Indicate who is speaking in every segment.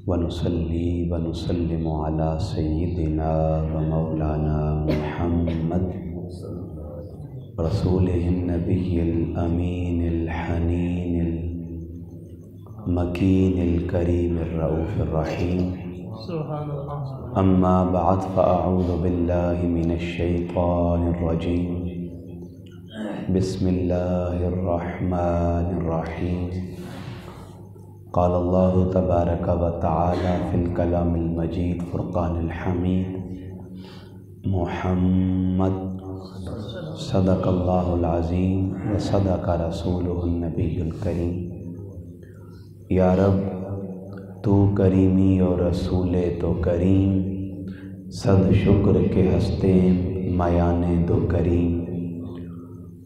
Speaker 1: ونصلي ونسلم على سيدنا ومولانا محمد رسوله النبي الأمين الحنين المكين الكريم الرؤوف الرحيم. أما بعد فأعوذ بالله من الشيطان الرجيم. بسم الله الرحمن الرحيم. قال الله تبارك وتعالى في الكلام المجيد فرقان الحميد محمد صدق الله العظيم وصدق رسوله النبي الكريم. یا رب تو کریمی اور رسول تو کریم، صد شکر کے ہستے میانے دو کریم.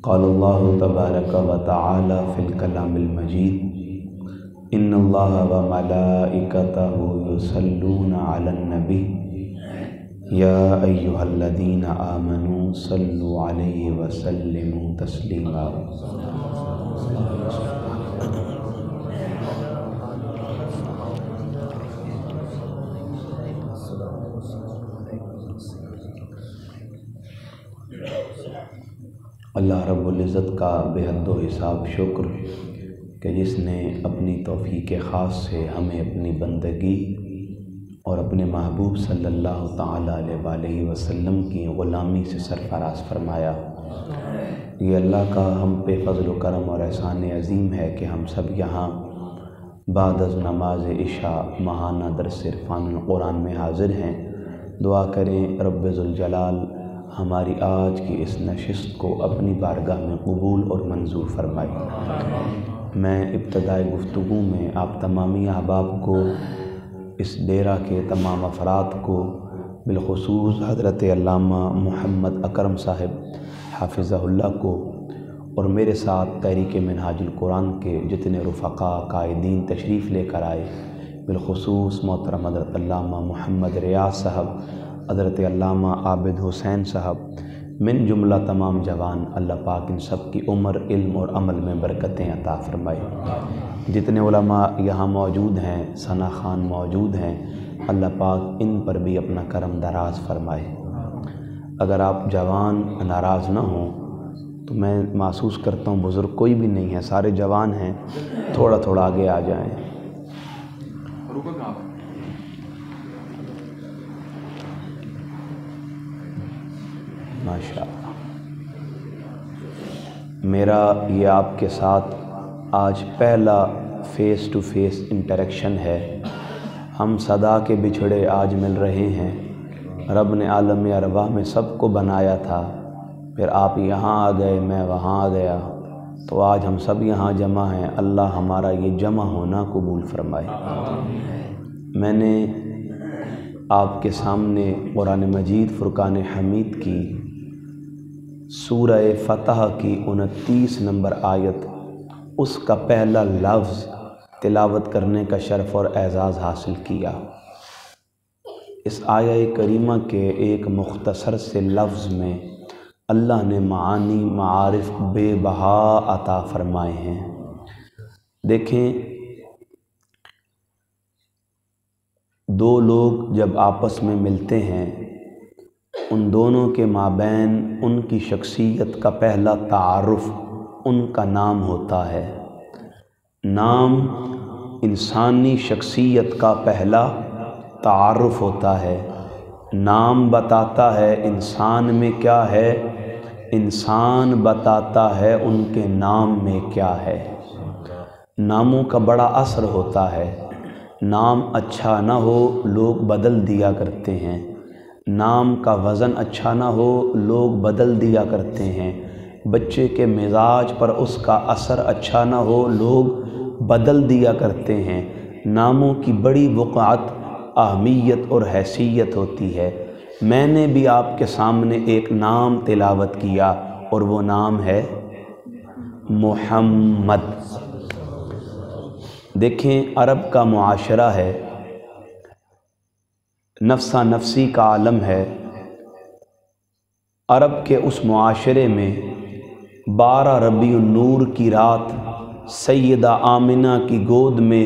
Speaker 1: قال اللہ تبارک و تعالی فی الکلام المجید ان اللہ و ملائکتہ یصلون علی النبی یا ایہا الذین آمنوا صلوا علیہ وسلموا تسلیما. اللہ رب العزت کا بے حد و حساب شکر کہ جس نے اپنی توفیق خاص سے ہمیں اپنی بندگی اور اپنے محبوب صلی اللہ تعالیٰ علیہ وآلہ وسلم کی غلامی سے سرفراز فرمایا. یہ اللہ کا ہم پہ فضل و کرم اور احسان عظیم ہے کہ ہم سب یہاں بعد از نماز عشاء ماہانہ درس عرفان القرآن میں حاضر ہیں. دعا کریں رب ذوالجلال ہماری آج کی اس نشست کو اپنی بارگاہ میں قبول اور منظور فرمائے. میں ابتدائی گفتگو میں آپ تمامی احباب کو، اس ڈیرہ کے تمام افراد کو، بالخصوص حضرت علامہ محمد اکرم صاحب حافظہ اللہ کو اور میرے ساتھ تحریک منہاج القرآن کے جتنے رفقاء قائدین تشریف لے کر آئے، بالخصوص محترم حضرت علامہ محمد ریاض صاحب، حضرت علامہ عابد حسین صاحب، من جملہ تمام جوان، اللہ پاک ان سب کی عمر، علم اور عمل میں برکتیں عطا فرمائے. جتنے علماء یہاں موجود ہیں، ثنا خان موجود ہیں، اللہ پاک ان پر بھی اپنا کرم دراز فرمائے. اگر آپ جوان ناراض نہ ہوں تو میں محسوس کرتا ہوں بزرگ کوئی بھی نہیں ہے، سارے جوان ہیں، تھوڑا تھوڑا آگے آ جائیں. ماشاءاللہ. میرا یہ آپ کے ساتھ آج پہلا فیس ٹو فیس انٹریکشن ہے. ہم صدا کے بچھڑے آج مل رہے ہیں. رب نے عالم ارواح میں سب کو بنایا تھا، پھر آپ یہاں آ گئے، میں وہاں آ گیا، تو آج ہم سب یہاں جمع ہیں. اللہ ہمارا یہ جمع ہونا قبول فرمائے. میں نے آپ کے سامنے قرآن مجید فرقان حمید کی سورہ فتح کی 29 نمبر آیت، اس کا پہلا لفظ تلاوت کرنے کا شرف اور اعزاز حاصل کیا. اس آیہ کریمہ کے ایک مختصر سے لفظ میں اللہ نے معانی معارف بے بہا عطا فرمائے ہیں. دیکھیں، دو لوگ جب آپس میں ملتے ہیں، ان دونوں کے مابین ان کی شخصیت کا پہلا تعارف ان کا نام ہوتا ہے. نام انسانی شخصیت کا پہلا تعارف ہوتا ہے. نام بتاتا ہے انسان میں کیا ہے، انسان بتاتا ہے ان کے نام میں کیا ہے. ناموں کا بڑا اثر ہوتا ہے. نام اچھا نہ ہو لوگ بدل دیا کرتے ہیں. نام کا وزن اچھا نہ ہو لوگ بدل دیا کرتے ہیں. بچے کے مزاج پر اس کا اثر اچھا نہ ہو لوگ بدل دیا کرتے ہیں. ناموں کی بڑی وقعت، اہمیت اور حیثیت ہوتی ہے. میں نے بھی آپ کے سامنے ایک نام تلاوت کیا اور وہ نام ہے محمد. دیکھیں، عرب کا معاشرہ ہے، نفسا نفسی کا عالم ہے. عرب کے اس معاشرے میں 12 ربیع النور کی رات سیدہ آمنہ کی گود میں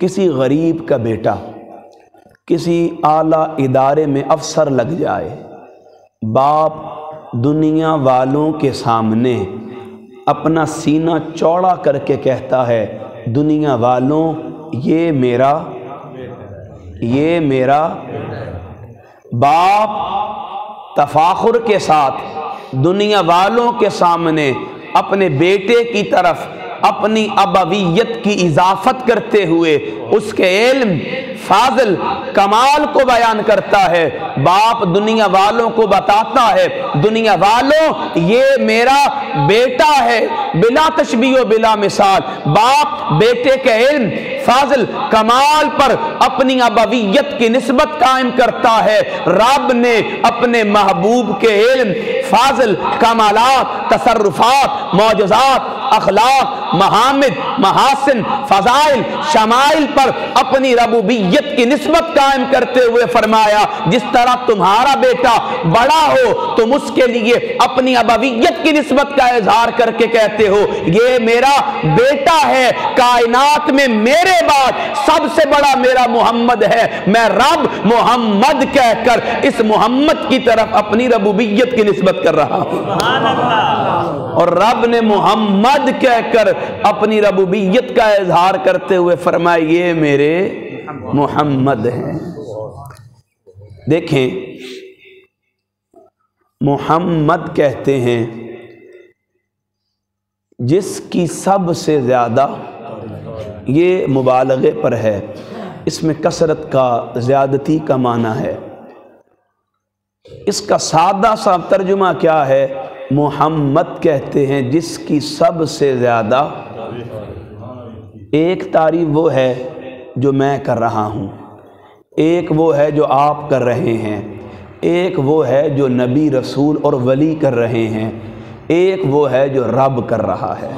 Speaker 1: کسی غریب کا بیٹا کسی اعلیٰ ادارے میں افسر لگ جائے، باپ دنیا والوں کے سامنے اپنا سینہ چوڑا کر کے کہتا ہے، دنیا والوں یہ میرا باپ تفاخر کے ساتھ دنیا والوں کے سامنے اپنے بیٹے کی طرف اپنی ابویت کی اضافت کرتے ہوئے اس کے علم، فاضل، کمال کو بیان کرتا ہے۔ باپ دنیا والوں کو بتاتا ہے، دنیا والوں یہ میرا بیٹا ہے، بلا تشبیہ و بلا مثال۔ باپ بیٹے کے علم، فاضل، کمال پر اپنی ابویت کی نسبت قائم کرتا ہے۔ رب نے اپنے محبوب کے علم، فاضل، کمالات، تصرفات، معجزات، اخلاق، محامد، محاسن، فضائل، شمائل پر اپنی ربوبیت کی نسبت قائم کرتے ہوئے فرمایا، جس طرح تمہارا بیٹا بڑا ہو تم اس کے لیے اپنی ابویت کی نسبت کا اظہار کر کے کہتے ہو یہ میرا بیٹا ہے، کائنات میں میرے بعد سب سے بڑا میرا محمد ہے، میں رب محمد کہہ کر اس محمد کی طرف اپنی ربوبیت کی نسبت کر رہا ہوں۔
Speaker 2: سبحان اللہ۔
Speaker 1: اور رب نے محمد کہہ کر اپنی ربوبیت کا اظہار کرتے ہوئے فرمایا یہ میرے محمد ہیں۔ دیکھیں، محمد کہتے ہیں جس کی سب سے زیادہ، یہ مبالغے پر ہے، اس میں کثرت کا، زیادتی کا معنی ہے۔ اس کا سادہ سا ترجمہ کیا ہے؟ محمد کہتے ہیں جس کی سب سے زیادہ، ایک تعریف وہ ہے جو میں کر رہا ہوں، ایک وہ ہے جو آپ کر رہے ہیں، ایک وہ ہے جو نبی، رسول اور ولی کر رہے ہیں، ایک وہ ہے جو رب کر رہا ہے۔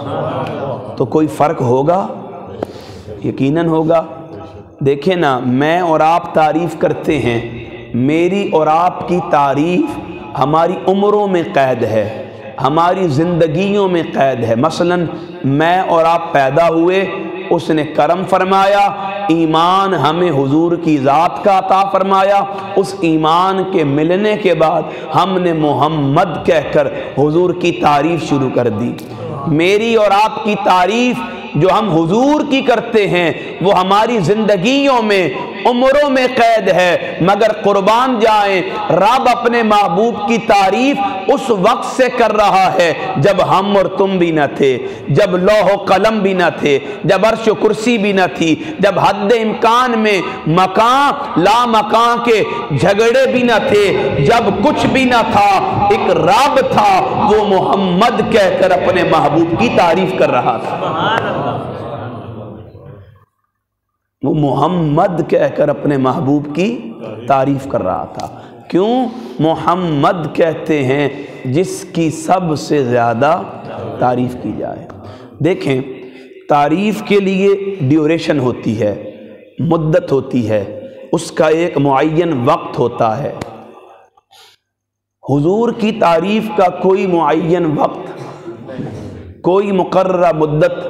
Speaker 1: تو کوئی فرق ہوگا؟ یقیناً ہوگا۔ دیکھیں نا، میں اور آپ تعریف کرتے ہیں، میری اور آپ کی تعریف ہماری عمروں میں قید ہے، ہماری زندگیوں میں قید ہے۔ مثلا میں اور آپ پیدا ہوئے، اس نے کرم فرمایا، ایمان ہمیں حضور کی ذات کا عطا فرمایا، اس ایمان کے ملنے کے بعد ہم نے محمد کہہ کر حضور کی تعریف شروع کر دی۔ میری اور آپ کی تعریف جو ہم حضور کی کرتے ہیں وہ ہماری زندگیوں میں، عمروں میں قید ہے، مگر قربان جائیں رب اپنے محبوب کی تعریف اس وقت سے کر رہا ہے جب ہم اور تم بھی نہ تھے، جب لوح و قلم بھی نہ تھے، جب عرش و کرسی بھی نہ تھی، جب حد امکان میں مکان لا مکان کے جھگڑے بھی نہ تھے، جب کچھ بھی نہ تھا، ایک رب تھا، وہ محمد کہہ کر اپنے محبوب کی تعریف کر رہا تھا۔
Speaker 2: سبحان اللہ۔
Speaker 1: وہ محمد کہہ کر اپنے محبوب کی تعریف کر رہا تھا۔ کیوں؟ محمد کہتے ہیں جس کی سب سے زیادہ تعریف کی جائے۔ دیکھیں، تعریف کے لیے ڈیوریشن ہوتی ہے، مدت ہوتی ہے، اس کا ایک معین وقت ہوتا ہے۔ حضور کی تعریف کا کوئی معین وقت، کوئی مقررہ مدت،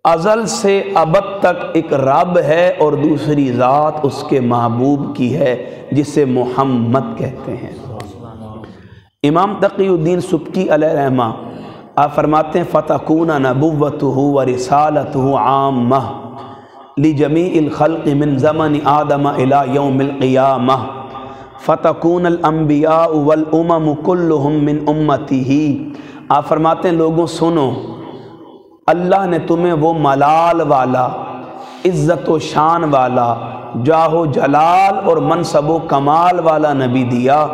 Speaker 1: ازل سے ابد تک ایک رب ہے اور دوسری ذات اس کے محبوب کی ہے جسے محمد کہتے ہیں۔ امام تقی الدین سبکی علیہ رحمہ آپ فرماتے ہیں فَتَكُونَ نَبُوَّتُهُ وَرِسَالَتُهُ عَامَّةً لِجَمِيعِ الْخَلْقِ مِنْ زَمَنِ آدَمَ إِلَى يَوْمِ الْقِيَامَةِ فَتَكُونَ الْأَنْبِيَاءُ وَالْأُمَمُ كُلُّهُمْ مِنْ أُمَّتِهِ۔ آپ فرماتے ہیں لوگوں سنو، اللہ نے تمہیں وہ ملال والا، عزت و شان والا، جاہ و جلال اور منصب و کمال والا نبی دیا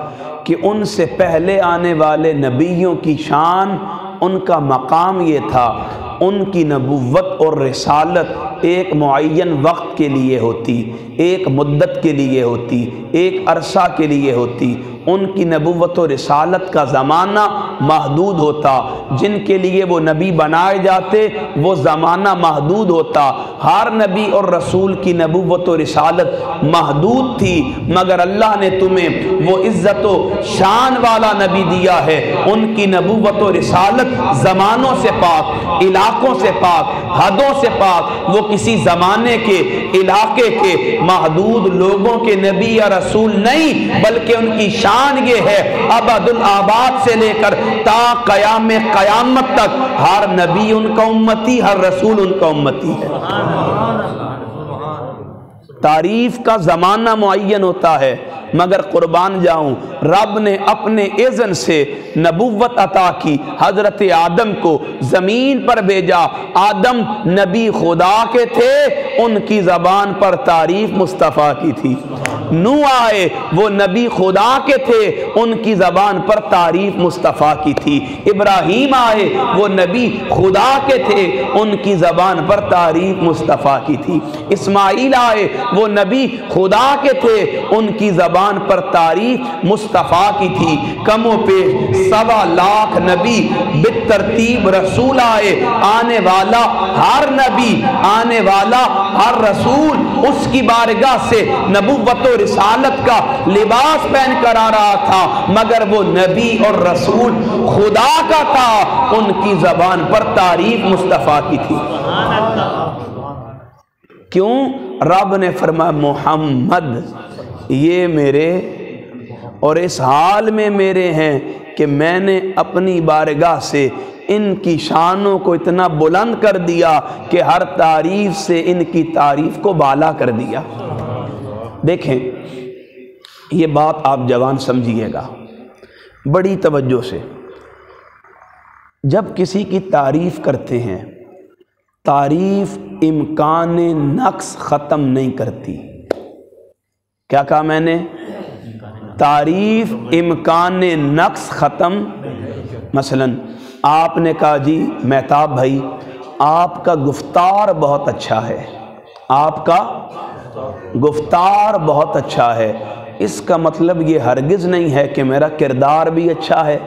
Speaker 1: کہ ان سے پہلے آنے والے نبیوں کی شان، ان کا مقام یہ تھا، ان کی نبوت اور رسالت ایک معین وقت کے لیے ہوتی، ایک مدت کے لیے ہوتی، ایک عرصہ کے لیے ہوتی۔ ان کی نبوت و رسالت کا زمانہ محدود ہوتا، جن کے لیے وہ نبی بنائے جاتے وہ زمانہ محدود ہوتا۔ ہر نبی اور رسول کی نبوت و رسالت محدود تھی، مگر اللہ نے تمہیں وہ عزت و شان والا نبی دیا ہے، ان کی نبوت و رسالت زمانوں سے پاک، علاقوں سے پاک، حدوں سے پاک، وہ کسی زمانے کے علاقے کے محدود لوگوں کے نبی یا رسول نہیں، بلکہ ان کی شان یہ ہے ابد الآباد سے لے کر تا قیام قیامت تک ہر نبی ان کا امتی، ہر رسول ان کا امتی ہے۔ تعریف کا زمانہ معین ہوتا ہے، مگر قربان جاؤں رب نے اپنے اذن سے نبوت عطا کی، حضرت آدم کو زمین پر بھیجا، آدم نبی خدا کے تھے، ان کی زبان پر تعریف مصطفیٰ کی تھی۔ نوح آئے، وہ نبی خدا کے تھے، ان کی زبان پر تعریف مصطفیٰ کی تھی۔ ابراہیم آئے، وہ نبی خدا کے تھے، ان کی زبان پر تعریف مصطفیٰ کی تھی۔ اسماعیل آئے، وہ نبی خدا کے تھے، ان کی زبان پر تعریف مصطفیٰ کی تھی۔ کم و پیش 1.25 لاکھ نبی بالترتیب رسول آئے، آنے والا ہر نبی، آنے والا ہر رسول اس کی بارگاہ سے نبوت و رسالت کا لباس پہن کر آ رہا تھا، مگر وہ نبی اور رسول خدا کا تھا، ان کی زبان پر تعریف مصطفیٰ کی تھی۔ کیوں؟ رب نے فرمایا محمد یہ میرے اور اس حال میں میرے ہیں کہ میں نے اپنی بارگاہ سے ان کی شانوں کو اتنا بلند کر دیا کہ ہر تعریف سے ان کی تعریف کو بالا کر دیا۔ دیکھیں یہ بات آپ جوان سمجھیے گا بڑی توجہ سے، جب کسی کی تعریف کرتے ہیں تعریف امکان نقص ختم نہیں کرتی۔ کیا کہا میں نے؟ تعریف امکان نقص ختم۔ مثلا آپ نے کہا جی مہتاب بھائی آپ کا گفتار بہت اچھا ہے، آپ کا گفتار بہت اچھا ہے، اس کا مطلب یہ ہرگز نہیں ہے کہ میرا کردار بھی اچھا ہے،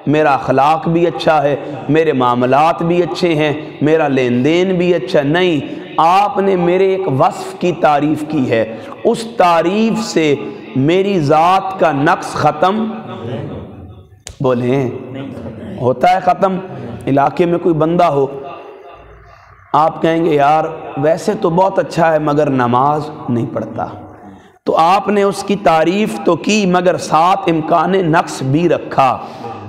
Speaker 1: میرا اخلاق بھی اچھا ہے، میرے معاملات بھی اچھے ہیں، میرا لین دین بھی اچھا نہیں۔ آپ نے میرے ایک وصف کی تعریف کی ہے، اس تعریف سے میری ذات کا نقص ختم بولیں ہوتا ہے ختم؟ علاقے میں کوئی بندہ ہو، آپ کہیں گے یار ویسے تو بہت اچھا ہے مگر نماز نہیں پڑھتا، تو آپ نے اس کی تعریف تو کی مگر ساتھ امکان نقص بھی رکھا۔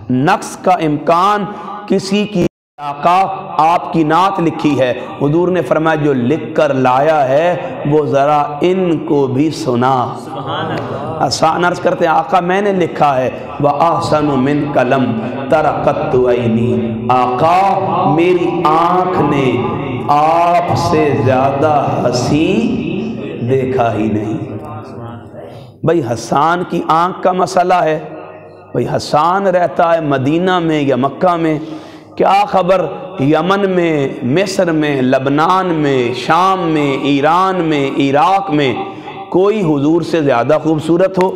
Speaker 1: نقص کا امکان کسی کی آقا آپ کی نعت لکھی ہے، حضور نے فرمایا جو لکھ کر لایا ہے وہ ذرا ان کو بھی سنا۔ آسان عرض کرتے ہیں آقا میں نے لکھا ہے وَأَحْسَنُ مِنْ قَلَمْ تَرَقَتْ عَيْنِي، آقا میری آنکھ نے آپ سے زیادہ حسین دیکھا ہی نہیں۔ بھئی حسان کی آنکھ کا مسئلہ ہے، بھئی حسان رہتا ہے مدینہ میں یا مکہ میں، کیا خبر یمن میں، مصر میں، لبنان میں، شام میں، ایران میں، عراق میں کوئی حضور سے زیادہ خوبصورت ہو؟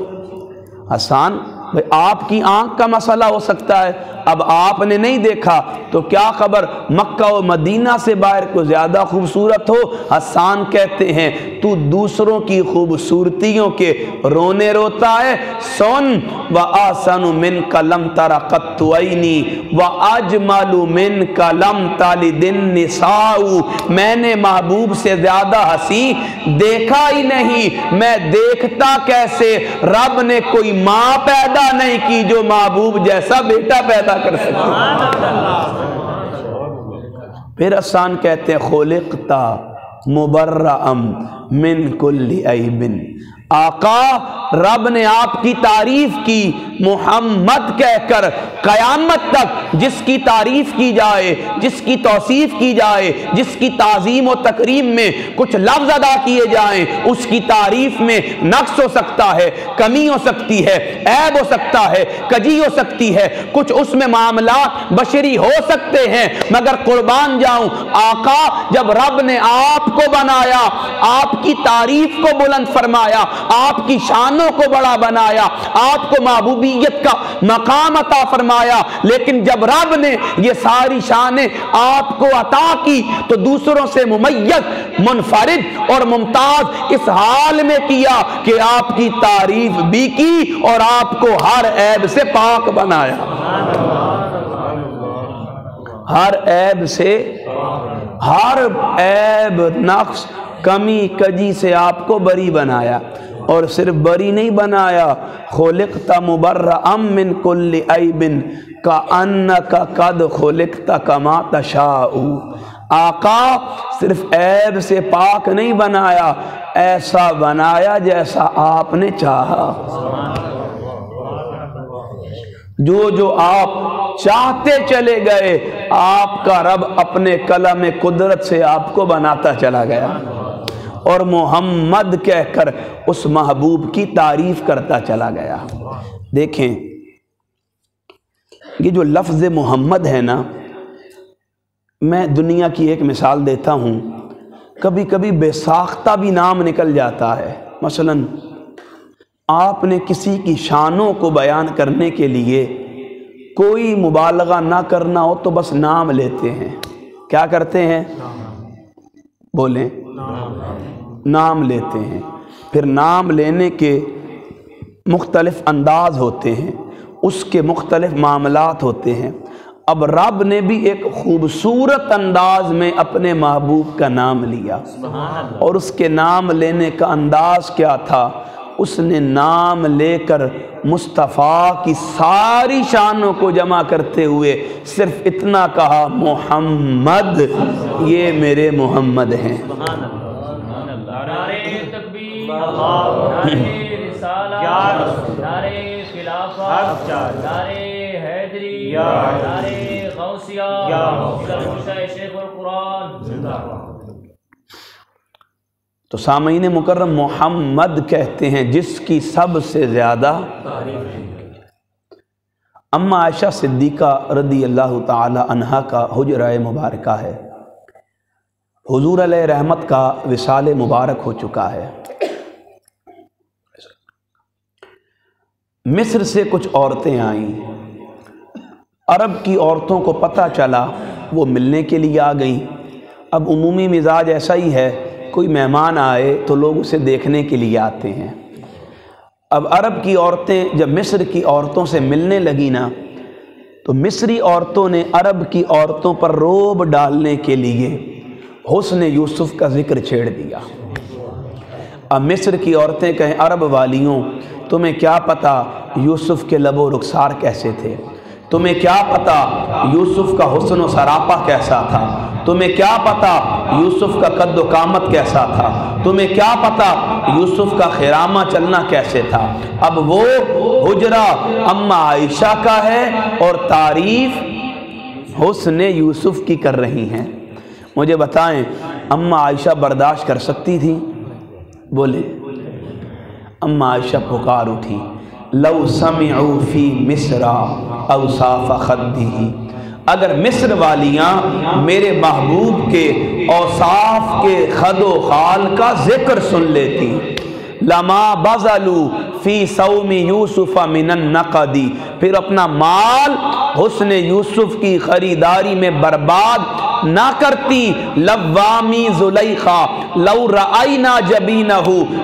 Speaker 1: حسان بھئی آپ کی آنکھ کا مسئلہ ہو سکتا ہے، اب آپ نے نہیں دیکھا تو کیا خبر مکہ و مدینہ سے باہر کو زیادہ خوبصورت ہو؟ حسان کہتے ہیں تو دوسروں کی خوبصورتیوں کے رونے روتا ہے، سن وَآسَنُ مِنْكَ لَمْ تَرَ قَطُّ عَيْنِي وَأَجْمَلُ مِنْكَ لَمْ تَلِدِ النِّسَاءُ، میں نے محبوب سے زیادہ حسین دیکھا ہی نہیں، میں دیکھتا کیسے؟ رب نے کوئی ماں پیدا نہیں کی جو محبوب جیسا بیٹا پیدا کر سکے۔ پھر حسان کہتے ہیں خلقتا مبرأ من کل عیب، آقا رب نے آپ کی تعریف کی محمد کہہ کر، قیامت تک جس کی تعریف کی جائے، جس کی توصیف کی جائے، جس کی تعظیم و تکریم میں کچھ لفظ ادا کیے جائیں، اس کی تعریف میں نقص ہو سکتا ہے، کمی ہو سکتی ہے، عیب ہو سکتا ہے، کجی ہو سکتی ہے، کچھ اس میں معاملات بشری ہو سکتے ہیں، مگر قربان جاؤں آقا جب رب نے آپ کو بنایا، آپ کی تعریف کو بلند فرمایا، آپ کی شانوں کو بڑا بنایا، آپ کو محبوبیت کا مقام عطا فرمایا، لیکن جب رب نے یہ ساری شانیں آپ کو عطا کی تو دوسروں سے ممیز، منفرد اور ممتاز اس حال میں کیا کہ آپ کی تعریف بھی کی اور آپ کو ہر عیب سے پاک بنایا، ہر عیب سے ہر عیب نقص کمی کجی سے آپ کو بری بنایا، اور صرف بری نہیں بنایا، خلقت مبرأ من کل عیب کأنک قد خلقت کما تشاء۔ آقا صرف عیب سے پاک نہیں بنایا، ایسا بنایا جیسا آپ نے چاہا۔ جو آپ چاہتے چلے گئے، آپ کا رب اپنے قلم قدرت سے آپ کو بناتا چلا گیا، اور محمد کہہ کر اس محبوب کی تعریف کرتا چلا گیا۔ دیکھیں یہ جو لفظ محمد ہے نا، میں دنیا کی ایک مثال دیتا ہوں، کبھی کبھی بے ساختہ بھی نام نکل جاتا ہے۔ مثلا آپ نے کسی کی شانوں کو بیان کرنے کے لیے کوئی مبالغہ نہ کرنا ہو تو بس نام لیتے ہیں۔ کیا کرتے ہیں؟ بولیں، نام لیتے ہیں۔ پھر نام لینے کے مختلف انداز ہوتے ہیں، اس کے مختلف معاملات ہوتے ہیں۔ اب رب نے بھی ایک خوبصورت انداز میں اپنے محبوب کا نام لیا، اور اس کے نام لینے کا انداز کیا تھا؟ اس نے نام لے کر مصطفیٰ کی ساری شانوں کو جمع کرتے ہوئے صرف اتنا کہا، محمد، یہ میرے محمد ہیں۔
Speaker 3: نعرے تکبیر، نعرے رسالت، نعرے خلافت، نعرے حیدری، نعرے غوثیہ، شیخ القرآن۔
Speaker 1: تو سامعین مکرم، محمد کہتے ہیں جس کی سب سے زیادہ اما عائشہ صدیقہ رضی اللہ تعالی عنہا کا حجرہ مبارکہ ہے۔ حضور علیہ رحمت کا وصال مبارک ہو چکا ہے۔ مصر سے کچھ عورتیں آئیں، عرب کی عورتوں کو پتہ چلا، وہ ملنے کے لیے آ گئیں۔ اب عمومی مزاج ایسا ہی ہے، کوئی مہمان آئے تو لوگ اسے دیکھنے کے لیے آتے ہیں۔ اب عرب کی عورتیں جب مصر کی عورتوں سے ملنے لگیں نا، تو مصری عورتوں نے عرب کی عورتوں پر روب ڈالنے کے لیے حسن یوسف کا ذکر چھیڑ دیا۔ اب مصر کی عورتیں کہیں، عرب والیوں تمہیں کیا پتہ یوسف کے لب و رخسار کیسے تھے، تمہیں کیا پتہ یوسف کا حسن و سراپا کیسا تھا، تمہیں کیا پتہ یوسف کا قد و قامت کیسا تھا، تمہیں کیا پتہ یوسف کا خرامہ چلنا کیسے تھا۔ اب وہ حجرہ اما عائشہ کا ہے اور تعریف حسن یوسف کی کر رہی ہیں۔ مجھے بتائیں، اما عائشہ برداشت کر سکتی تھی؟ بولے۔ اما عائشہ پکار اٹھی، لو سمعوا فی مصر اوصاف خدہ، اگر مصر والیاں میرے محبوب کے اوصاف کے خد و خال کا ذکر سن لیتی، لما بذلوا فی صوم یوسف من النقد، پھر اپنا مال حسن یوسف کی خریداری میں برباد نہ کرتی۔ لوامی زلیخا لو رأینا جبینہ،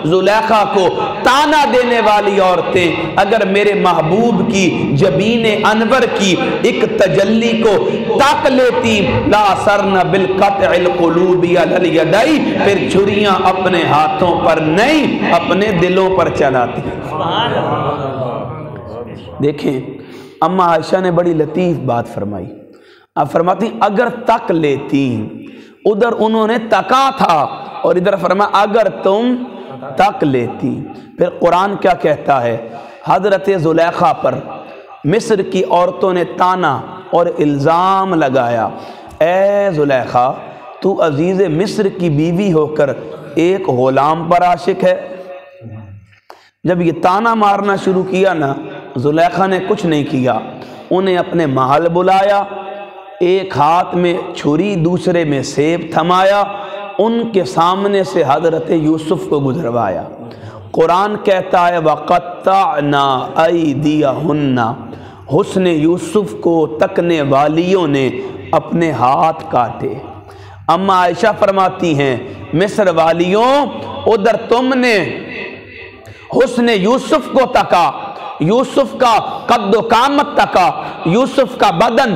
Speaker 1: زلیخا کو تانا دینے والی عورتیں اگر میرے محبوب کی جبین انور کی ایک تجلی کو تاک لیتی، لا سرن بالقطع القلوب علی الیدی، پھر چھریاں اپنے ہاتھوں پر نہیں اپنے دلوں پر چلاتی۔ دیکھیں اما عائشہ نے بڑی لطیف بات فرمائی۔ اب فرماتی اگر تک لیتی، ادھر انہوں نے تکا تھا اور ادھر فرمایا اگر تم تک لیتی۔ پھر قرآن کیا کہتا ہے؟ حضرت زلیخا پر مصر کی عورتوں نے تانا اور الزام لگایا، اے زلیخا تو عزیز مصر کی بیوی ہو کر ایک غلام پر عاشق ہے۔ جب یہ تانا مارنا شروع کیا نا، زلیخا نے کچھ نہیں کیا، انہیں اپنے محل بلایا، ایک ہاتھ میں چھری دوسرے میں سیب تھمایا، ان کے سامنے سے حضرت یوسف کو گزروایا۔ قرآن کہتا ہے وَقَطَّعْنَا أَيْدِيَهُنَّ، حسن یوسف کو تکنے والیوں نے اپنے ہاتھ کاٹے۔ اما عائشہ فرماتی ہیں مصر والیوں ادھر تم نے حسن یوسف کو تکا، یوسف کا قد و قامت تکا، یوسف کا بدن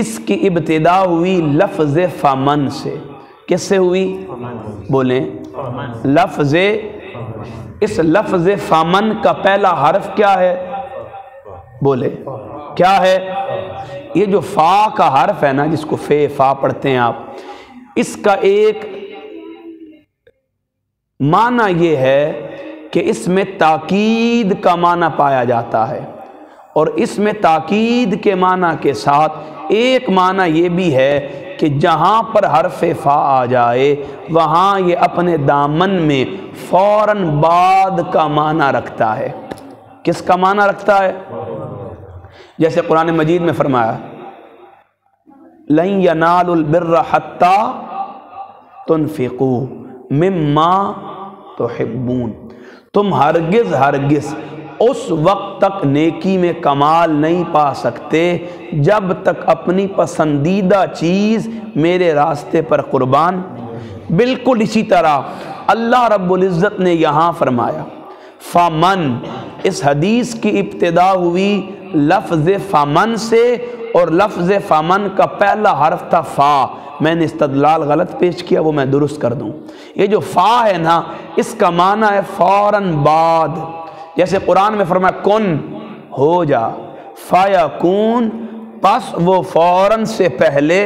Speaker 1: اس کی ابتدا ہوئی لفظ فمن سے. کس سے ہوئی؟ بولیں. لفظ اس لفظ فمن کا پہلا حرف کیا ہے؟ بولے کیا ہے؟ یہ جو فا کا حرف ہے نا، جس کو فے فا پڑھتے ہیں آپ، اس کا ایک معنی یہ ہے کہ اس میں تاکید کا معنی پایا جاتا ہے، اور اس میں تاکید کے معنی کے ساتھ ایک معنی یہ بھی ہے کہ جہاں پر حرف فا آ جائے وہاں یہ اپنے دامن میں فوراً بعد کا معنی رکھتا ہے. کس کا معنی رکھتا ہے؟ جیسے قرآن مجید میں فرمایا لَن يَنَالُوا الْبِرَّ حَتَّى تُنْفِقُوا مِمَّا تُحِبُّونَ. تم ہرگز اس وقت تک نیکی میں کمال نہیں پا سکتے جب تک اپنی پسندیدہ چیز میرے راستے پر قربان. بالکل اسی طرح اللہ رب العزت نے یہاں فرمایا فمن. اس حدیث کی ابتدا ہوئی لفظ فمن سے، اور لفظ فمن کا پہلا حرف تھا فا. میں نے استدلال غلط پیش کیا، وہ میں درست کر دوں. یہ جو فا ہے نا، اس کا معنی ہے فوراً بعد. جیسے قرآن میں فرمایا کن ہو جا، فیکون، پس وہ فوراً سے پہلے.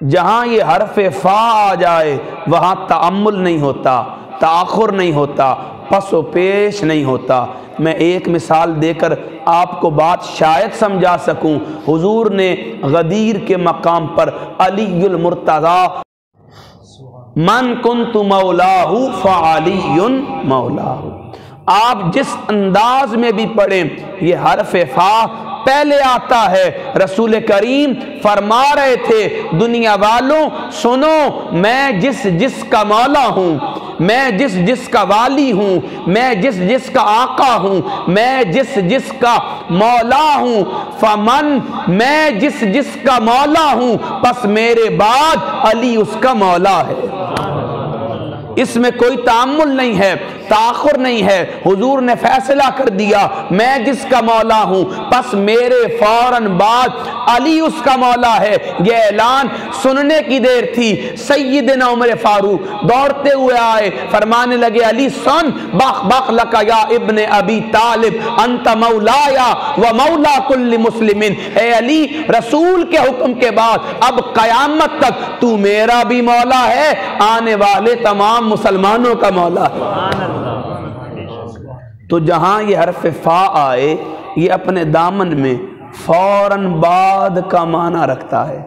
Speaker 1: جہاں یہ حرف فا آ جائے وہاں تأمل نہیں ہوتا، تاخر نہیں ہوتا، پس و پیش نہیں ہوتا. میں ایک مثال دے کر آپ کو بات شاید سمجھا سکوں. حضور نے غدیر کے مقام پر علی المرتضیٰ من کنت مولاہ فعلی مولاہ، آپ جس انداز میں بھی پڑھیں یہ حرف فا پہلے آتا ہے. رسول کریم فرما رہے تھے دنیا والوں سنو، میں جس کا مولا ہوں، میں جس کا والی ہوں، میں جس کا آقا ہوں، میں جس کا مولا ہوں. فمن، میں جس کا مولا ہوں، پس میرے بعد علی اس کا مولا ہے. اس میں کوئی تعامل نہیں ہے، تاخر نہیں ہے. حضور نے فیصلہ کر دیا میں جس کا مولا ہوں، پس میرے فوراً بعد علی اس کا مولا ہے. یہ اعلان سننے کی دیر تھی. سیدنا عمر فاروق دوڑتے ہوئے آئے، فرمانے لگے علی سن، بخ بخ لکا یا ابن ابی طالب، انت مولایا و مولا کل مسلم. اے علی، رسول کے حکم کے بعد اب قیامت تک تو میرا بھی مولا ہے، آنے والے تمام مسلمانوں کا مولا ہے. تو جہاں یہ حرف فا آئے یہ اپنے دامن میں فوراً بعد کا معنی رکھتا ہے.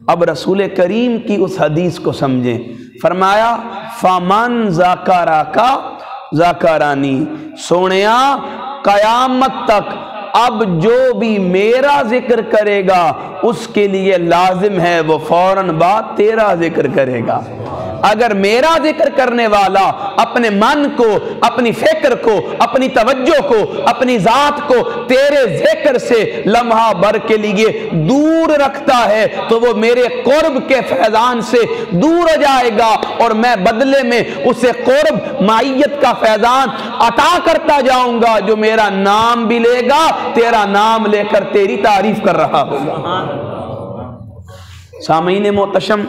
Speaker 1: اب رسول کریم کی اس حدیث کو سمجھیں. فرمایا فمن ذاکرکا ذاکرانی، سونیا قیامت تک اب جو بھی میرا ذکر کرے گا اس کے لیے لازم ہے وہ فوراً بعد تیرا ذکر کرے گا. اگر میرا ذکر کرنے والا اپنے من کو، اپنی فکر کو، اپنی توجہ کو، اپنی ذات کو تیرے ذکر سے لمحہ بھر کے لیے دور رکھتا ہے تو وہ میرے قرب کے فیضان سے دور ہو جائے گا، اور میں بدلے میں اسے قرب معیت کا فیضان عطا کرتا جاؤں گا جو میرا نام بھی لے گا، تیرا نام لے کر تیری تعریف کر رہا ہوگا. سامعین محتشم،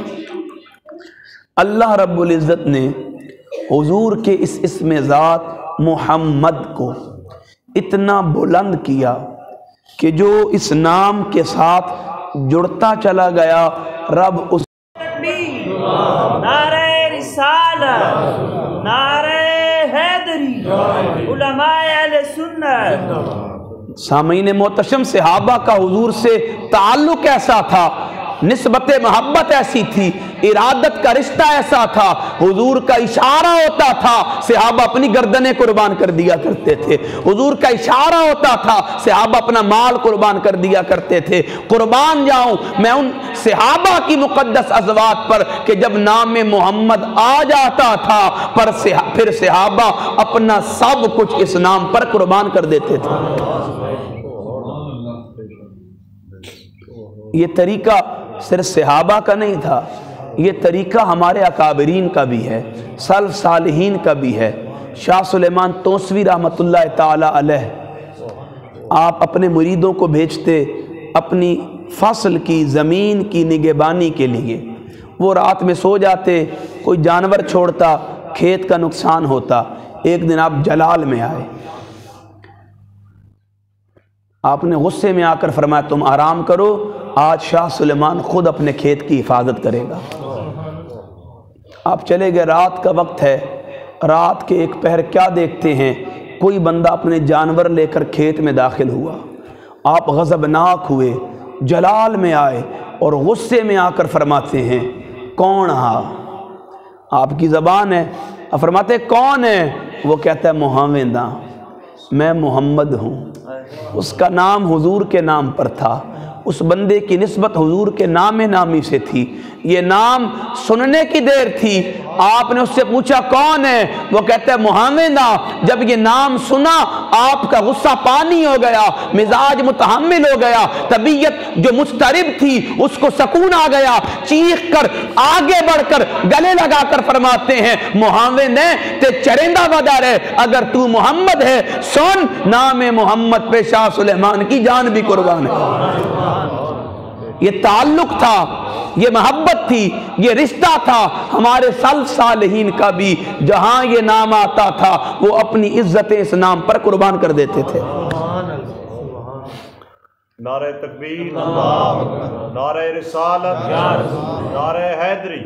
Speaker 1: اللہ رب العزت نے حضور کے اس اسم ذات محمد کو اتنا بلند کیا کہ جو اس نام کے ساتھ جڑتا چلا گیا رب اس
Speaker 2: نعرہ رسالت، نعرہ حیدری، علماء اہل سنت.
Speaker 1: سامعین محتشم، صحابہ کا حضور سے تعلق ایسا تھا، نسبت محبت ایسی تھی، ارادت کا رشتہ ایسا تھا، حضور کا اشارہ ہوتا تھا صحابہ اپنی گردنیں قربان کر دیا کرتے تھے. حضور کا اشارہ ہوتا تھا صحابہ اپنا مال قربان کر دیا کرتے تھے. قربان جاؤں میں ان صحابہ کی مقدس ازواج پر کہ جب نام محمد آ جاتا تھا پھر صحابہ اپنا سب کچھ اس نام پر قربان کر دیتے تھے. یہ طریقہ صرف صحابہ کا نہیں تھا، یہ طریقہ ہمارے اکابرین کا بھی ہے، سلف صالحین کا بھی ہے. شاہ سلیمان توسوی رحمۃ اللہ تعالی علیہ آپ اپنے مریدوں کو بھیجتے، اپنی فصل کی زمین کی نگہبانی کے لیے۔ وہ رات میں سو جاتے، کوئی جانور چھوڑتا، کھیت کا نقصان ہوتا۔ ایک دن آپ جلال میں آئے، آپ نے غصے میں آ کر فرمایا تم آرام کرو، آج شاہ سلیمان خود اپنے کھیت کی حفاظت کرے گا۔ آپ چلے گئے، رات کا وقت ہے، رات کے ایک پہر کیا دیکھتے ہیں، کوئی بندہ اپنے جانور لے کر کھیت میں داخل ہوا۔ آپ غضبناک ہوئے، جلال میں آئے اور غصے میں آ کر فرماتے ہیں کون ہا؟ آپ کی زبان ہے، آپ فرماتے کون ہے؟ وہ کہتا ہے محمداں، میں محمد ہوں۔ اس کا نام حضور کے نام پر تھا، اس بندے کی نسبت حضور کے نام نامی سے تھی، یہ نام سننے کی دیر تھی۔ آپ نے اس سے پوچھا کون ہے؟ وہ کہتا ہے محمداں۔ جب یہ نام سنا آپ کا غصہ پانی ہو گیا، مزاج متحمل ہو گیا، طبیعت جو مضطرب تھی اس کو سکون آ گیا، چیخ کر آگے بڑھ کر گلے لگا کر فرماتے ہیں محمد نے تے چرندہ بدر ہے، اگر تو محمد ہے سن، نام محمد پہ شاہ سلیمان کی جان بھی قربان ہے۔ یہ تعلق تھا، یہ محبت تھی، یہ رشتہ تھا ہمارے سلف صالحین کا بھی، جہاں یہ نام آتا تھا وہ اپنی عزتیں اس نام پر قربان کر دیتے تھے۔
Speaker 4: نعرہ تکبیر، نعرہ رسالت، نعرہ حیدری۔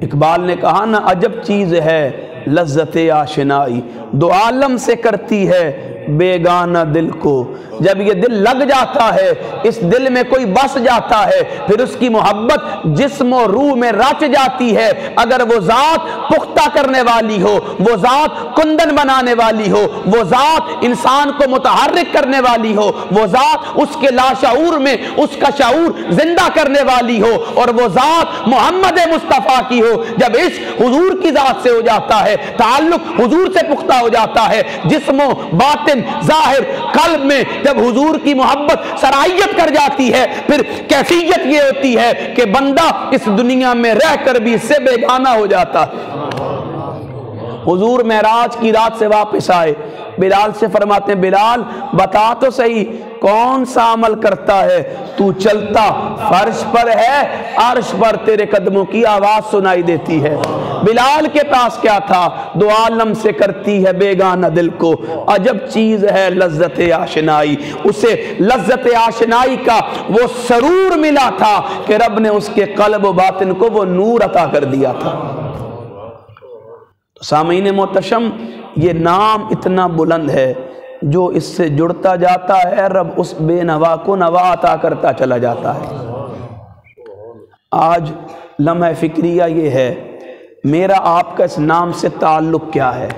Speaker 1: اقبال نے کہا نا عجب چیز ہے لذت آشنائی، دو عالم سے کرتی ہے بیگانہ دل کو۔ جب یہ دل لگ جاتا ہے، اس دل میں کوئی بس جاتا ہے، پھر اس کی محبت جسم و روح میں رچ جاتی ہے۔ اگر وہ ذات پختہ کرنے والی ہو، وہ ذات کندن بنانے والی ہو، وہ ذات انسان کو متحرک کرنے والی ہو، وہ ذات اس کے لاشعور میں اس کا شعور زندہ کرنے والی ہو، اور وہ ذات محمد مصطفیٰ کی ہو، جب عشق حضور کی ذات سے ہو جاتا ہے، تعلق حضور سے پختہ ہو جاتا ہے، جسم و باطن ظاہر قلب میں جب حضور کی محبت سرائیت کر جاتی ہے، پھر کیفیت یہ ہوتی ہے کہ بندہ اس دنیا میں رہ کر بھی اس سے بیگانہ ہو جاتا ہے۔ حضور معراج کی رات سے واپس آئے، بلال سے فرماتے ہیں بلال بتا تو صحیح کون سا عمل کرتا ہے تو چلتا فرش پر ہے، عرش پر تیرے قدموں کی آواز سنائی دیتی ہے۔ بلال کے پاس کیا تھا؟ دو عالم سے کرتی ہے بیگانہ دل کو، عجب چیز ہے لذت آشنائی۔ اسے لذت آشنائی کا وہ سرور ملا تھا کہ رب نے اس کے قلب و باطن کو وہ نور عطا کر دیا تھا۔ سامعین محتشم، یہ نام اتنا بلند ہے، جو اس سے جڑتا جاتا ہے رب اس بے نوا کو نوا عطا کرتا چلا جاتا ہے۔ آج لمحہ فکریہ یہ ہے، میرا آپ کا اس نام سے تعلق کیا ہے؟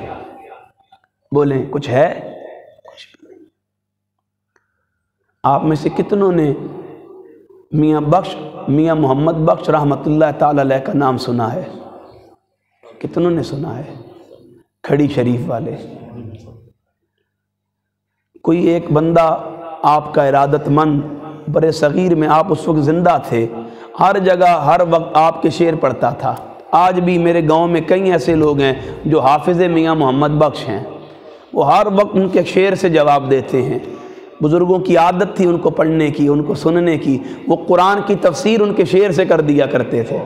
Speaker 1: بولیں کچھ ہے؟ آپ میں سے کتنوں نے میاں محمد بخش رحمت اللہ تعالی علیہ کا نام سنا ہے؟ کتنوں نے سنا ہے؟ کھڑی شریف والے۔ کوئی ایک بندہ آپ کا ارادت مند برے صغیر میں، آپ اس وقت زندہ تھے، ہر جگہ ہر وقت آپ کے شعر پڑھتا تھا۔ آج بھی میرے گاؤں میں کئی ایسے لوگ ہیں جو حافظ میاں محمد بخش ہیں، وہ ہر وقت ان کے شعر سے جواب دیتے ہیں۔ بزرگوں کی عادت تھی ان کو پڑھنے کی، ان کو سننے کی، وہ قرآن کی تفسیر ان کے شعر سے کر دیا کرتے تھے۔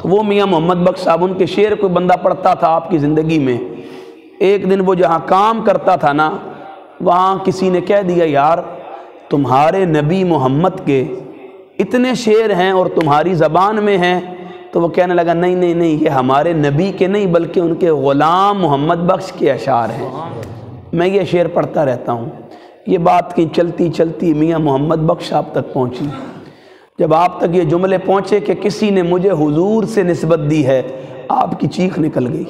Speaker 1: تو وہ میاں محمد بخش صاحب، ان کے شعر کوئی بندہ پڑھتا تھا آپ کی زندگی میں، ایک دن وہ جہاں کام کرتا تھا نا، وہاں کسی نے کہہ دیا یار تمہارے نبی محمد کے اتنے شعر ہیں اور تمہاری زبان میں ہیں، تو وہ کہنے لگا نہیں نہیں نہیں، یہ ہمارے نبی کے نہیں بلکہ ان کے غلام محمد بخش کے اشعار ہیں، میں یہ شعر پڑھتا رہتا ہوں۔ یہ بات کہیں چلتی چلتی میاں محمد بخش آپ تک پہنچی۔ جب آپ تک یہ جملے پہنچے کہ کسی نے مجھے حضور سے نسبت دی ہے، آپ کی چیخ نکل گئی،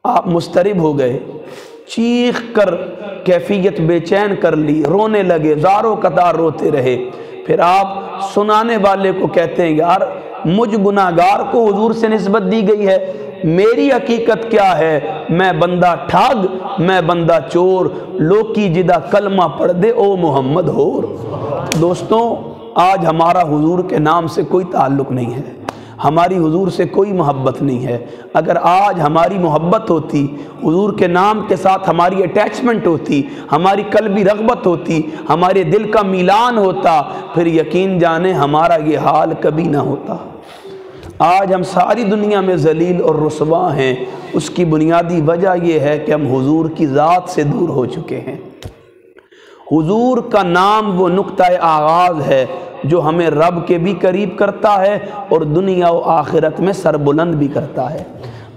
Speaker 1: آپ مضطرب ہو گئے، چیخ کر کیفیت بے چین کر لی، رونے لگے، زاروں قطار روتے رہے۔ پھر آپ سنانے والے کو کہتے ہیں یار مجھ گناہگار کو حضور سے نسبت دی گئی ہے، میری حقیقت کیا ہے؟ میں بندہ ٹھگ، میں بندہ چور، لوکی جدہ کلمہ پڑھ دے او محمد ہور۔ دوستوں آج ہمارا حضور کے نام سے کوئی تعلق نہیں ہے، ہماری حضور سے کوئی محبت نہیں ہے۔ اگر آج ہماری محبت ہوتی، حضور کے نام کے ساتھ ہماری اٹیچمنٹ ہوتی، ہماری قلبی رغبت ہوتی، ہمارے دل کا میلان ہوتا، پھر یقین جانیں ہمارا یہ حال کبھی نہ ہوتا۔ آج ہم ساری دنیا میں ذلیل اور رسوا ہیں، اس کی بنیادی وجہ یہ ہے کہ ہم حضور کی ذات سے دور ہو چکے ہیں۔ حضور کا نام وہ نقطہ آغاز ہے جو ہمیں رب کے بھی قریب کرتا ہے اور دنیا و آخرت میں سربلند بھی کرتا ہے۔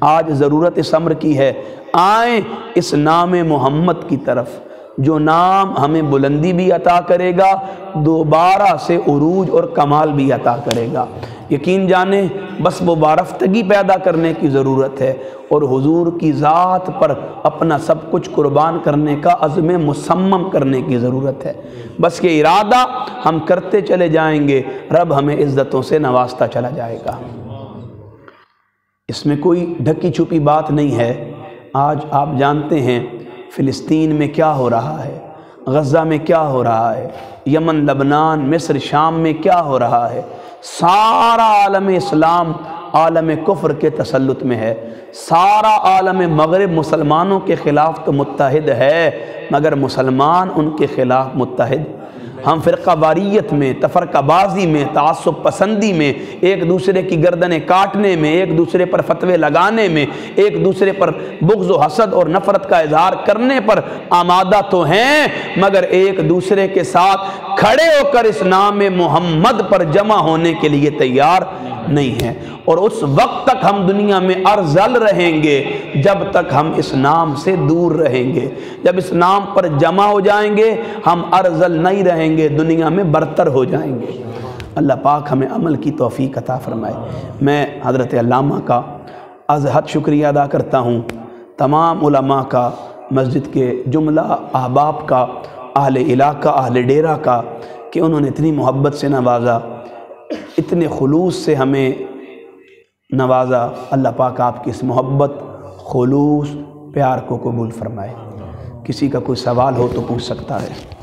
Speaker 1: آج ضرورت اس امر کی ہے، آئیں اس نام محمد کی طرف، جو نام ہمیں بلندی بھی عطا کرے گا، دوبارہ سے عروج اور کمال بھی عطا کرے گا۔ یقین جانیں بس وہ وارفتگی پیدا کرنے کی ضرورت ہے اور حضور کی ذات پر اپنا سب کچھ قربان کرنے کا عزم مصمم کرنے کی ضرورت ہے۔ بس یہ ارادہ ہم کرتے چلے جائیں گے، رب ہمیں عزتوں سے نوازتا چلا جائے گا۔ اس میں کوئی ڈھکی چھپی بات نہیں ہے۔ آج آپ جانتے ہیں فلسطین میں کیا ہو رہا ہے، غزہ میں کیا ہو رہا ہے، یمن، لبنان، مصر، شام میں کیا ہو رہا ہے۔ سارا عالم اسلام عالم کفر کے تسلط میں ہے، سارا عالم مغرب مسلمانوں کے خلاف تو متحد ہے، مگر مسلمان ان کے خلاف متحد۔ ہم فرقہ واریت میں، تفرقہ بازی میں، تعصب پسندی میں، ایک دوسرے کی گردنیں کاٹنے میں، ایک دوسرے پر فتوے لگانے میں، ایک دوسرے پر بغض و حسد اور نفرت کا اظہار کرنے پر آمادہ تو ہیں، مگر ایک دوسرے کے ساتھ کھڑے ہو کر اس نام محمد پر جمع ہونے کے لیے تیار نہیں ہیں۔ اور اس وقت تک ہم دنیا میں ارذل رہیں گے جب تک ہم اس نام سے دور رہیں گے۔ جب اس نام پر جمع ہو جائیں گے ہم ارذل نہیں رہیں گے، دنیا میں برتر ہو جائیں گے۔ اللہ پاک ہمیں عمل کی توفیق عطا فرمائے۔ میں حضرت علامہ کا از حد شکریہ ادا کرتا ہوں، تمام علماء کا، مسجد کے جملہ احباب کا، اہل علاقہ، اہل ڈیرہ کا، کہ انہوں نے اتنی محبت سے نوازا، اتنے خلوص سے ہمیں نوازا۔ اللہ پاک آپ کی اس محبت، خلوص، پیار کو قبول فرمائے۔ کسی کا کوئی سوال ہو تو پوچھ سکتا ہے۔